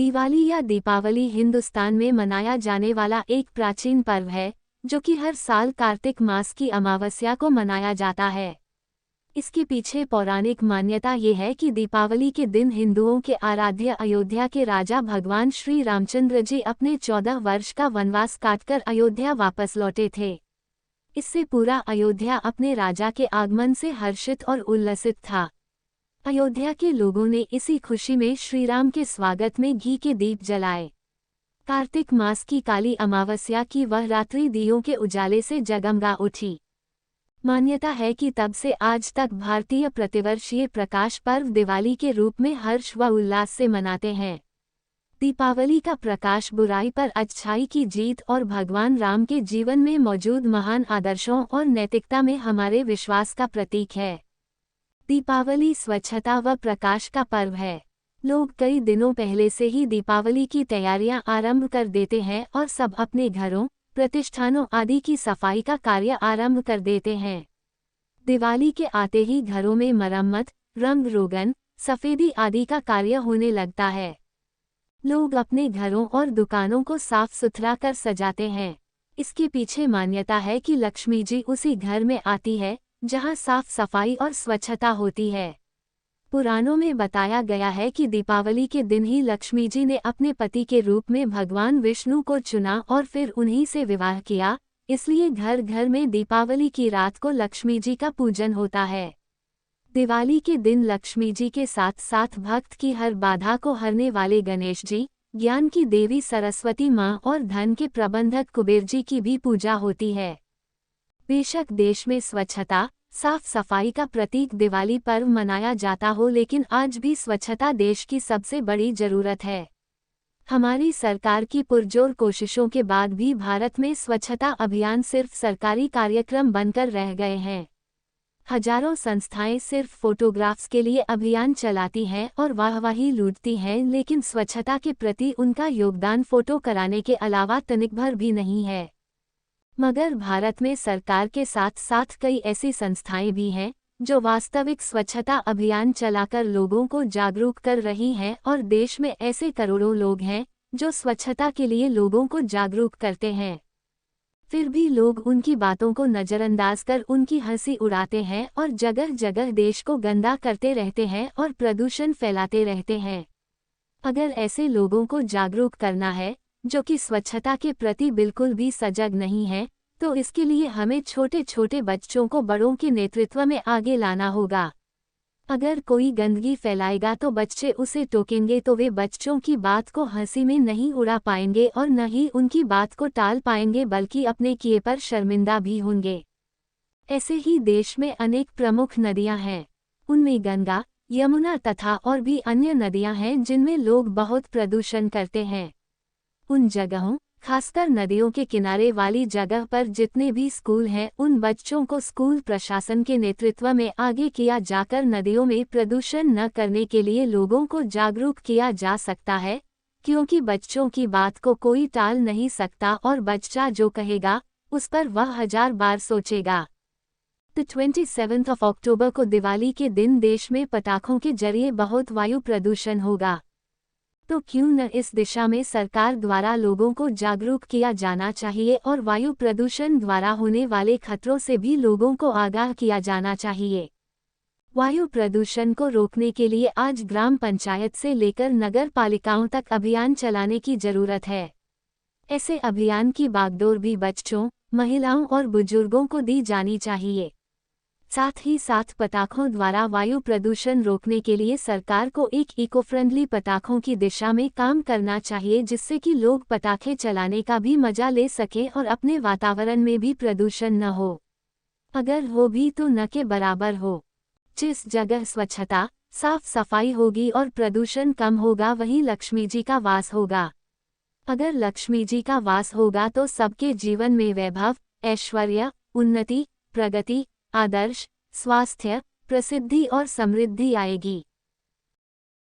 दिवाली या दीपावली हिंदुस्तान में मनाया जाने वाला एक प्राचीन पर्व है, जो कि हर साल कार्तिक मास की अमावस्या को मनाया जाता है। इसके पीछे पौराणिक मान्यता ये है कि दीपावली के दिन हिंदुओं के आराध्य अयोध्या के राजा भगवान श्री रामचंद्र जी अपने 14 वर्ष का वनवास काटकर अयोध्या वापस लौटे थे। इससे पूरा अयोध्या अपने राजा के आगमन से हर्षित और उल्लसित था। अयोध्या के लोगों ने इसी खुशी में श्रीराम के स्वागत में घी के दीप जलाए। कार्तिक मास की काली अमावस्या की वह रात्रि दियों के उजाले से जगमगा उठी। मान्यता है कि तब से आज तक भारतीय प्रतिवर्षीय प्रकाश पर्व दिवाली के रूप में हर्ष व उल्लास से मनाते हैं। दीपावली का प्रकाश बुराई पर अच्छाई की जीत और भगवान राम के जीवन में मौजूद महान आदर्शों और नैतिकता में हमारे विश्वास का प्रतीक है। दीपावली स्वच्छता व प्रकाश का पर्व है। लोग कई दिनों पहले से ही दीपावली की तैयारियां आरंभ कर देते हैं और सब अपने घरों, प्रतिष्ठानों आदि की सफाई का कार्य आरंभ कर देते हैं। दिवाली के आते ही घरों में मरम्मत, रंग रोगन, सफेदी आदि का कार्य होने लगता है। लोग अपने घरों और दुकानों को साफ सुथरा कर सजाते हैं। इसके पीछे मान्यता है कि लक्ष्मी जी उसी घर में आती है जहां साफ सफाई और स्वच्छता होती है। पुराणों में बताया गया है कि दीपावली के दिन ही लक्ष्मी जी ने अपने पति के रूप में भगवान विष्णु को चुना और फिर उन्हीं से विवाह किया, इसलिए घर घर में दीपावली की रात को लक्ष्मी जी का पूजन होता है। दिवाली के दिन लक्ष्मी जी के साथ साथ भक्त की हर बाधा को हरने वाले गणेश जी, ज्ञान की देवी सरस्वती माँ और धन के प्रबंधक कुबेर जी की भी पूजा होती है। बेशक देश में स्वच्छता, साफ सफाई का प्रतीक दिवाली पर्व मनाया जाता हो, लेकिन आज भी स्वच्छता देश की सबसे बड़ी जरूरत है। हमारी सरकार की पुरजोर कोशिशों के बाद भी भारत में स्वच्छता अभियान सिर्फ सरकारी कार्यक्रम बनकर रह गए हैं। हजारों संस्थाएं सिर्फ फोटोग्राफ्स के लिए अभियान चलाती हैं और वाहवाही लूटती हैं, लेकिन स्वच्छता के प्रति उनका योगदान फोटो कराने के अलावा तनिक भर भी नहीं है। मगर भारत में सरकार के साथ साथ कई ऐसी संस्थाएं भी हैं जो वास्तविक स्वच्छता अभियान चलाकर लोगों को जागरूक कर रही हैं, और देश में ऐसे करोड़ों लोग हैं जो स्वच्छता के लिए लोगों को जागरूक करते हैं। फिर भी लोग उनकी बातों को नज़रअंदाज कर उनकी हंसी उड़ाते हैं और जगह जगह देश को गंदा करते रहते हैं और प्रदूषण फैलाते रहते हैं। अगर ऐसे लोगों को जागरूक करना है जो कि स्वच्छता के प्रति बिल्कुल भी सजग नहीं है, तो इसके लिए हमें छोटे छोटे बच्चों को बड़ों के नेतृत्व में आगे लाना होगा। अगर कोई गंदगी फैलाएगा तो बच्चे उसे टोकेंगे तो वे बच्चों की बात को हंसी में नहीं उड़ा पाएंगे और न ही उनकी बात को टाल पाएंगे, बल्कि अपने किए पर शर्मिंदा भी होंगे। ऐसे ही देश में अनेक प्रमुख नदियां हैं। उनमें गंगा, यमुना तथा और भी अन्य नदियां हैं जिनमें लोग बहुत प्रदूषण करते हैं। उन जगहों, खासकर नदियों के किनारे वाली जगह पर जितने भी स्कूल हैं, उन बच्चों को स्कूल प्रशासन के नेतृत्व में आगे किया जाकर नदियों में प्रदूषण न करने के लिए लोगों को जागरूक किया जा सकता है, क्योंकि बच्चों की बात को कोई टाल नहीं सकता और बच्चा जो कहेगा उस पर वह 1000 बार सोचेगा। 27 अक्टूबर को दिवाली के दिन देश में पटाखों के जरिए बहुत वायु प्रदूषण होगा, तो क्यों न इस दिशा में सरकार द्वारा लोगों को जागरूक किया जाना चाहिए और वायु प्रदूषण द्वारा होने वाले खतरों से भी लोगों को आगाह किया जाना चाहिए। वायु प्रदूषण को रोकने के लिए आज ग्राम पंचायत से लेकर नगर पालिकाओं तक अभियान चलाने की जरूरत है। ऐसे अभियान की बागडोर भी बच्चों, महिलाओं और बुजुर्गों को दी जानी चाहिए। साथ ही साथ पटाखों द्वारा वायु प्रदूषण रोकने के लिए सरकार को एक इको फ्रेंडली पटाखों की दिशा में काम करना चाहिए, जिससे कि लोग पटाखे चलाने का भी मजा ले सकें और अपने वातावरण में भी प्रदूषण न हो। अगर हो भी तो न के बराबर हो। जिस जगह स्वच्छता, साफ सफाई होगी और प्रदूषण कम होगा, वहीं लक्ष्मी जी का वास होगा। अगर लक्ष्मी जी का वास होगा तो सबके जीवन में वैभव, ऐश्वर्य, उन्नति, प्रगति, आदर्श, स्वास्थ्य, प्रसिद्धि और समृद्धि आएगी।